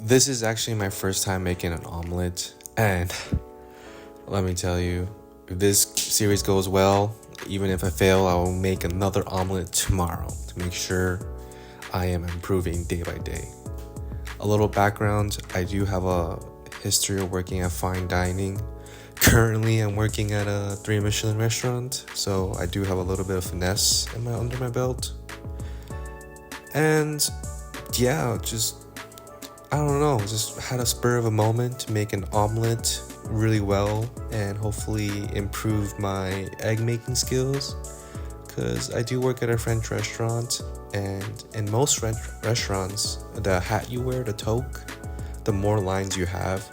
This is actually my first time making an omelet, and let me tell you, if this series goes well, even if I fail, I will make another omelet tomorrow to make sure I am improving day by day. A little background, I do have a history of working at fine dining. Currently, I'm working at a 3 Michelin restaurant, so I do have a little bit of finesse under my belt. And yeah, I don't know, just had a spur of a moment to make an omelet really well and hopefully improve my egg making skills, because I do work at a French restaurant, and in most French restaurants, the hat you wear, the toque, the more lines you have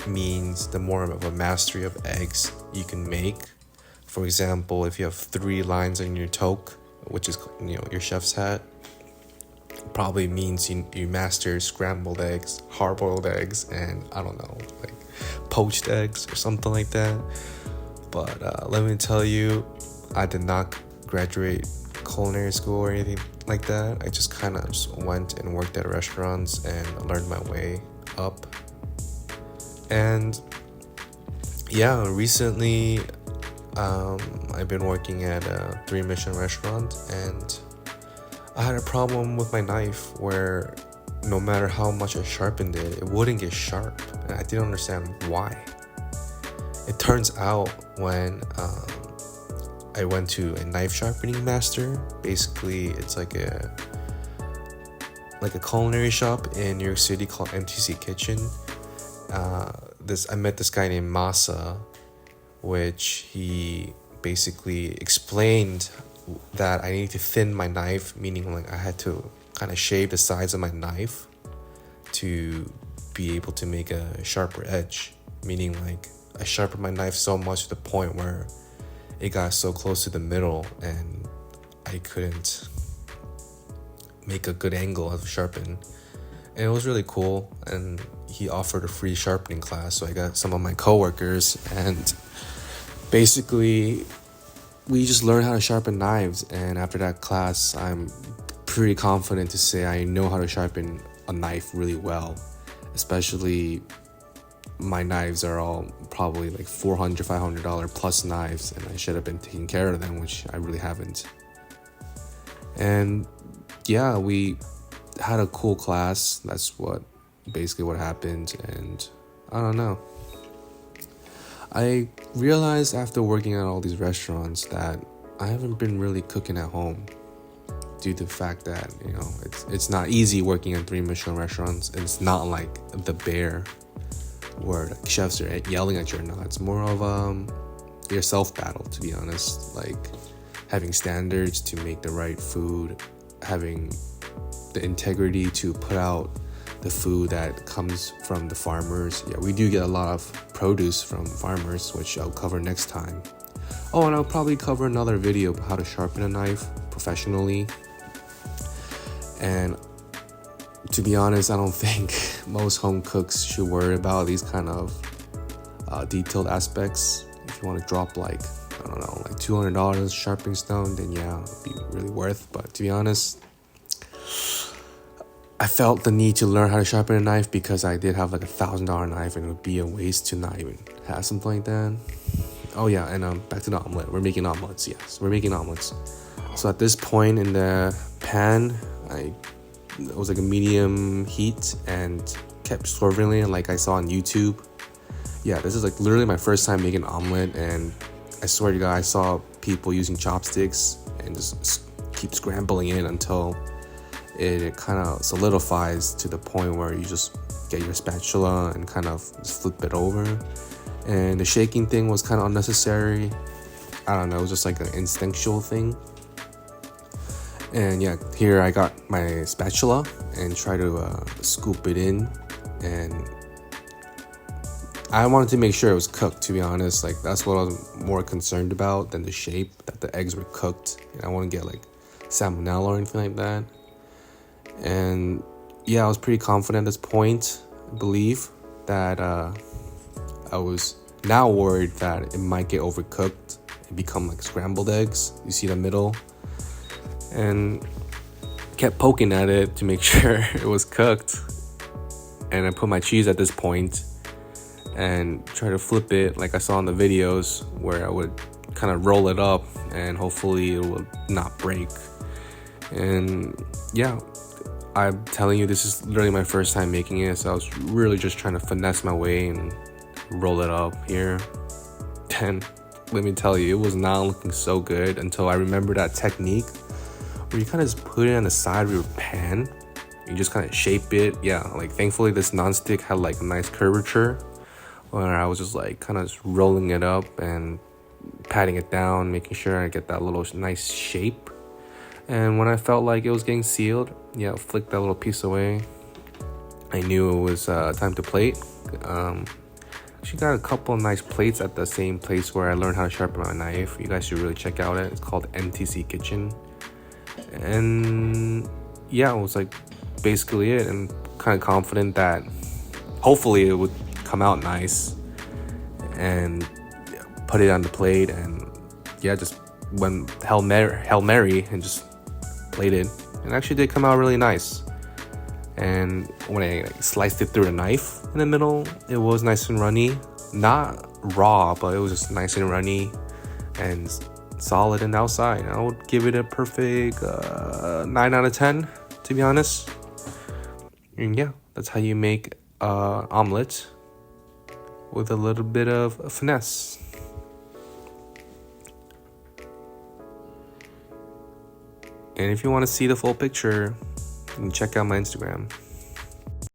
means the more of a mastery of eggs you can make. For example, if you have 3 lines on your toque, which is your chef's hat, probably means you master scrambled eggs, hard-boiled eggs, and I don't know, like poached eggs or something like that. But let me tell you, I did not graduate culinary school or anything like that. I just kind of went and worked at restaurants and learned my way up. And yeah, recently I've been working at a 3 Michelin restaurant, and I had a problem with my knife where no matter how much I sharpened it, it wouldn't get sharp, and I didn't understand why. It turns out when I went to a knife sharpening master, basically it's like a culinary shop in New York City called MTC Kitchen. I met this guy named Masa, which he basically explained that I needed to thin my knife, meaning like I had to kind of shave the sides of my knife to be able to make a sharper edge, meaning like I sharpened my knife so much to the point where it got so close to the middle and I couldn't make a good angle of sharpen. And it was really cool, and he offered a free sharpening class, so I got some of my coworkers, and basically we just learned how to sharpen knives. And after that class, I'm pretty confident to say I know how to sharpen a knife really well. Especially my knives are all probably like $400, $500 plus knives, and I should have been taking care of them, which I really haven't. And yeah, we had a cool class. That's basically what happened. And I don't know, I realized after working at all these restaurants that I haven't been really cooking at home, due to the fact that it's not easy working in 3 Michelin restaurants. And it's not like the Bear where the chefs are yelling at you or not. It's more of your self battle, to be honest, like having standards to make the right food, having the integrity to put out the food that comes from the farmers. Yeah, we do get a lot of produce from farmers, which I'll cover next time. Oh, and I'll probably cover another video of how to sharpen a knife professionally. And to be honest, I don't think most home cooks should worry about these kind of detailed aspects. If you want to drop like $200 sharpening stone, then yeah, it'd be really worth. But to be honest, I felt the need to learn how to sharpen a knife because I did have like $1,000 knife, and it would be a waste to not even have something like that. Oh yeah, and back to the omelet. We're making omelets. Yes, we're making omelets. So at this point in the pan, it was like a medium heat and kept swirling it like I saw on YouTube. Yeah, this is like literally my first time making an omelet, and I swear to God, I saw people using chopsticks and just keep scrambling it until it kind of solidifies to the point where you just get your spatula and kind of just flip it over. And the shaking thing was kind of unnecessary. I don't know, it was just like an instinctual thing. And yeah, here I got my spatula and try to scoop it in. And I wanted to make sure it was cooked, to be honest. Like, that's what I was more concerned about than the shape, that the eggs were cooked. And I want to get like salmonella or anything like that. And yeah, I was pretty confident at this point. I believe that I was now worried that it might get overcooked and become like scrambled eggs. You see the middle? And kept poking at it to make sure it was cooked. and I put my cheese at this point and try to flip it like I saw in the videos, where I would kind of roll it up and hopefully it will not break. And yeah, I'm telling you, this is literally my first time making it, so I was really just trying to finesse my way and roll it up here. And let me tell you, it was not looking so good until I remember that technique where you kind of just put it on the side of your pan. You just kind of shape it. Yeah, like thankfully this nonstick had like a nice curvature, where I was just like kind of just rolling it up and patting it down, making sure I get that little nice shape. And when I felt like it was getting sealed, yeah, flick that little piece away. I knew it was time to plate. She got a couple of nice plates at the same place where I learned how to sharpen my knife. You guys should really check out it. It's called NTC Kitchen. And yeah, it was like basically it. I'm kind of confident that hopefully it would come out nice, and put it on the plate, and yeah, just went Hail Mary and just plated. It actually did come out really nice. And when I sliced it through the knife in the middle, it was nice and runny. Not raw, but it was just nice and runny and solid and outside. I would give it a perfect 9 out of 10, to be honest. And yeah, that's how you make omelet with a little bit of finesse. And if you want to see the full picture, you can check out my Instagram.